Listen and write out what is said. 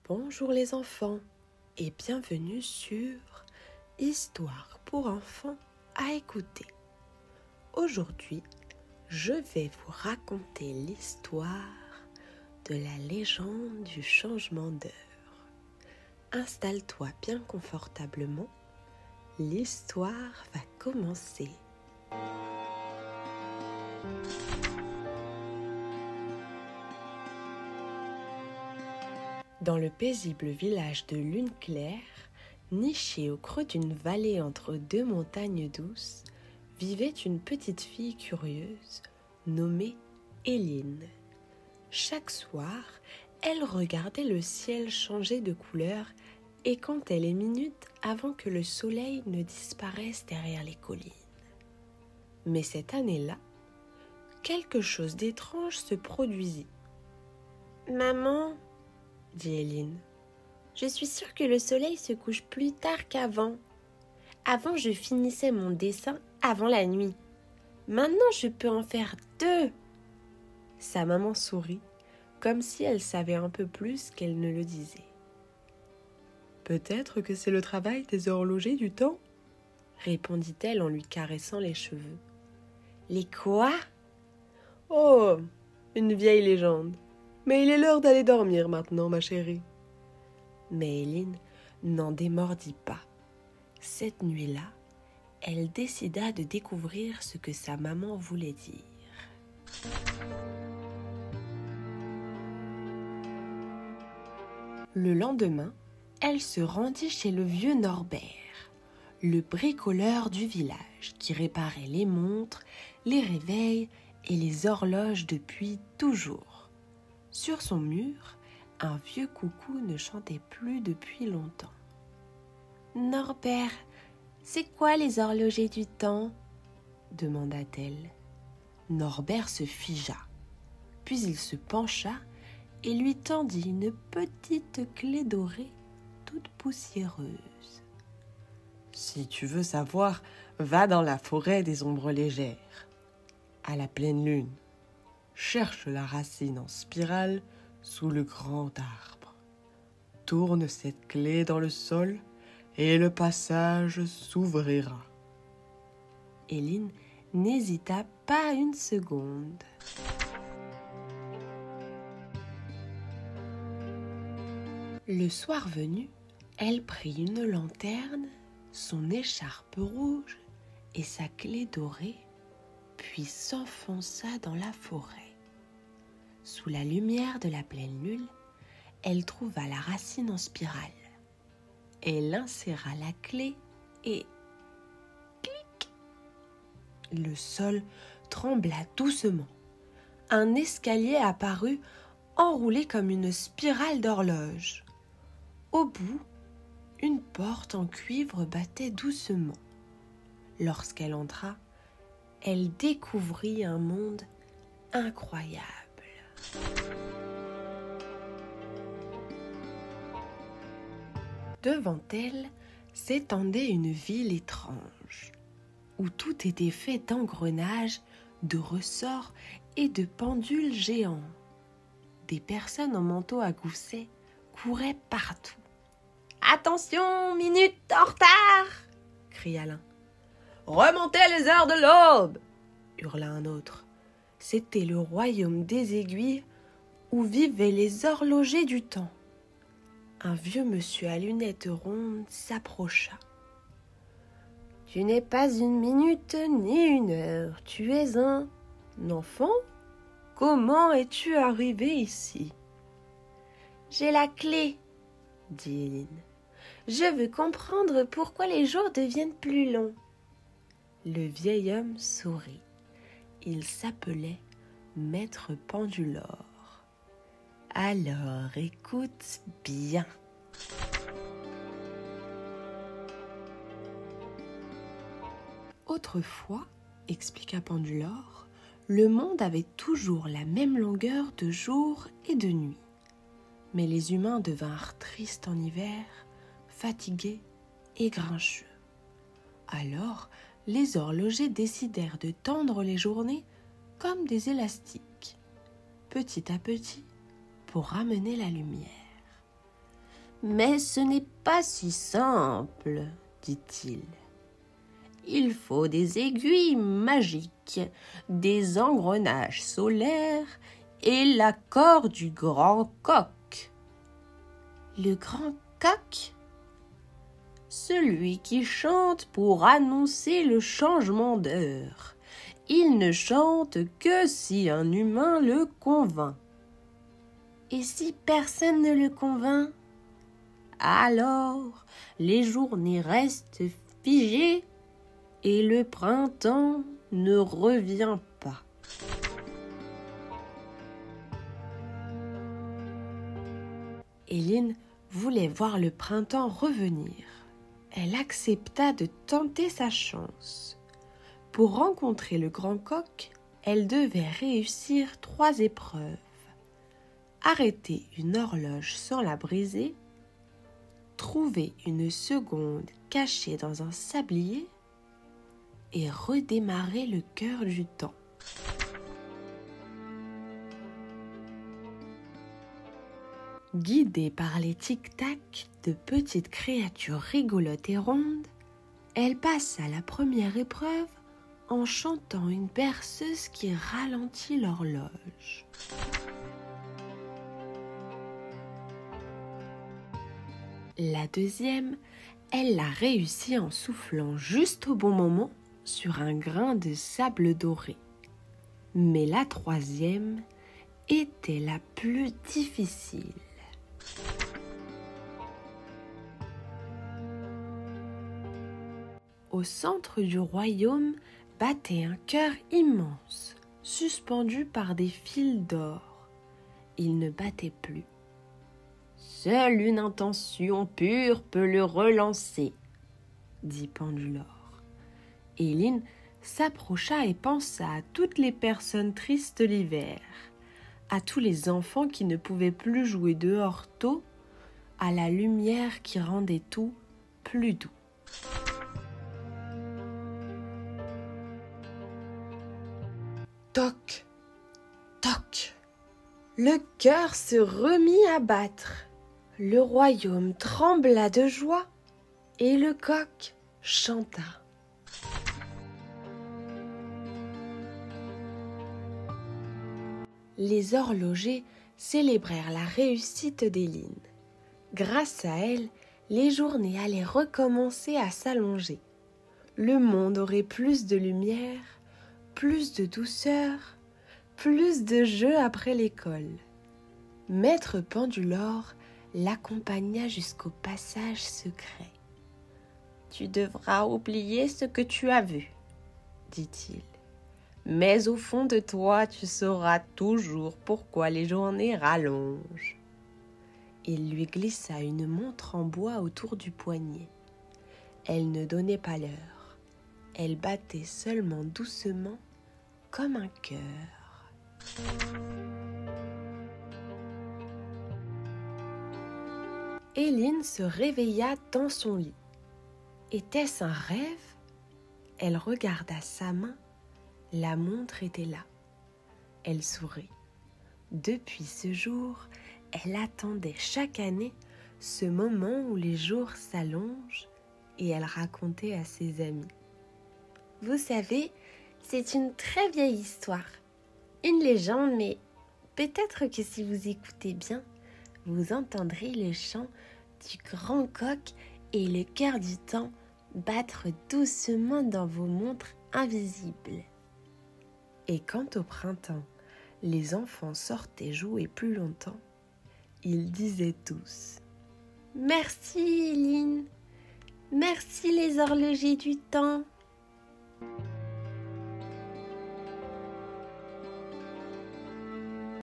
Bonjour les enfants et bienvenue sur Histoire pour enfants à écouter. Aujourd'hui, je vais vous raconter l'histoire de la légende du changement d'heure. Installe-toi bien confortablement, l'histoire va commencer. Dans le paisible village de Lune Claire, niché au creux d'une vallée entre deux montagnes douces, vivait une petite fille curieuse nommée Éline. Chaque soir, elle regardait le ciel changer de couleur et comptait les minutes avant que le soleil ne disparaisse derrière les collines. Mais cette année-là, quelque chose d'étrange se produisit. « Maman !» dit Éline. « Je suis sûre que le soleil se couche plus tard qu'avant. Avant, je finissais mon dessin avant la nuit. Maintenant, je peux en faire 2. » Sa maman sourit, comme si elle savait un peu plus qu'elle ne le disait. « Peut-être que c'est le travail des horlogers du temps ?» répondit-elle en lui caressant les cheveux. « Les quoi ?»« Oh, une vieille légende. Mais il est l'heure d'aller dormir maintenant, ma chérie. » Mais Éline n'en démordit pas. Cette nuit-là, elle décida de découvrir ce que sa maman voulait dire. Le lendemain, elle se rendit chez le vieux Norbert, le bricoleur du village qui réparait les montres, les réveils et les horloges depuis toujours. Sur son mur, un vieux coucou ne chantait plus depuis longtemps. « Norbert, c'est quoi les horlogers du temps ?» demanda-t-elle. Norbert se figea, puis il se pencha et lui tendit une petite clé dorée toute poussiéreuse. « Si tu veux savoir, va dans la forêt des ombres légères, à la pleine lune. Cherche la racine en spirale sous le grand arbre. Tourne cette clé dans le sol et le passage s'ouvrira. » Éline n'hésita pas une seconde. Le soir venu, elle prit une lanterne, son écharpe rouge et sa clé dorée, puis s'enfonça dans la forêt. Sous la lumière de la pleine lune, elle trouva la racine en spirale. Elle inséra la clé et... clic! Le sol trembla doucement. Un escalier apparut enroulé comme une spirale d'horloge. Au bout, une porte en cuivre battait doucement. Lorsqu'elle entra, elle découvrit un monde incroyable. Devant elle s'étendait une ville étrange, où tout était fait d'engrenages, de ressorts et de pendules géants. Des personnes en manteau à gousset couraient partout. « Attention, minute en retard !» cria l'un. « Remontez les heures de l'aube !» hurla un autre. C'était le royaume des aiguilles où vivaient les horlogers du temps. Un vieux monsieur à lunettes rondes s'approcha. « Tu n'es pas une minute ni une heure, tu es un enfant? Comment es-tu arrivé ici ?»« J'ai la clé, » dit Éline. « Je veux comprendre pourquoi les jours deviennent plus longs. » Le vieil homme sourit. Il s'appelait Maître Pendulor. « Alors, écoute bien. » Autrefois, expliqua Pendulor, le monde avait toujours la même longueur de jour et de nuit. Mais les humains devinrent tristes en hiver, fatigués et grincheux. Alors, les horlogers décidèrent de tendre les journées comme des élastiques, petit à petit, pour ramener la lumière. Mais ce n'est pas si simple, dit-il. Il faut des aiguilles magiques, des engrenages solaires et l'accord du grand coq. Le grand coq? Celui qui chante pour annoncer le changement d'heure. Il ne chante que si un humain le convainc. Et si personne ne le convainc? Alors, les journées restent figées et le printemps ne revient pas. Éline voulait voir le printemps revenir. Elle accepta de tenter sa chance. Pour rencontrer le grand coq, elle devait réussir 3 épreuves. Arrêter une horloge sans la briser, trouver une seconde cachée dans un sablier et redémarrer le cœur du temps. Guidée par les tic-tac de petites créatures rigolotes et rondes, elle passa la première épreuve en chantant une berceuse qui ralentit l'horloge. La deuxième, elle l'a réussi en soufflant juste au bon moment sur un grain de sable doré. Mais la troisième était la plus difficile. Au centre du royaume battait un cœur immense, suspendu par des fils d'or. Il ne battait plus. Seule une intention pure peut le relancer, dit Pandulore. Éline s'approcha et pensa à toutes les personnes tristes l'hiver, à tous les enfants qui ne pouvaient plus jouer dehors tôt, à la lumière qui rendait tout plus doux. Toc, toc, le cœur se remit à battre. Le royaume trembla de joie et le coq chanta. Les horlogers célébrèrent la réussite d'Éline. Grâce à elle, les journées allaient recommencer à s'allonger. Le monde aurait plus de lumière, plus de douceur, plus de jeux après l'école. Maître Pandulore l'accompagna jusqu'au passage secret. « Tu devras oublier ce que tu as vu, » dit-il. « Mais au fond de toi, tu sauras toujours pourquoi les journées rallongent. » Il lui glissa une montre en bois autour du poignet. Elle ne donnait pas l'heure. Elle battait seulement doucement, comme un cœur. Éline se réveilla dans son lit. Était-ce un rêve? Elle regarda sa main. La montre était là. Elle sourit. Depuis ce jour, elle attendait chaque année ce moment où les jours s'allongent et elle racontait à ses amis. Vous savez, c'est une très vieille histoire. Une légende, mais peut-être que si vous écoutez bien, vous entendrez le chant du grand coq et le cœur du temps battre doucement dans vos montres invisibles. Et quand au printemps, les enfants sortaient jouer plus longtemps, ils disaient tous « Merci Éline, merci les horlogers du temps !»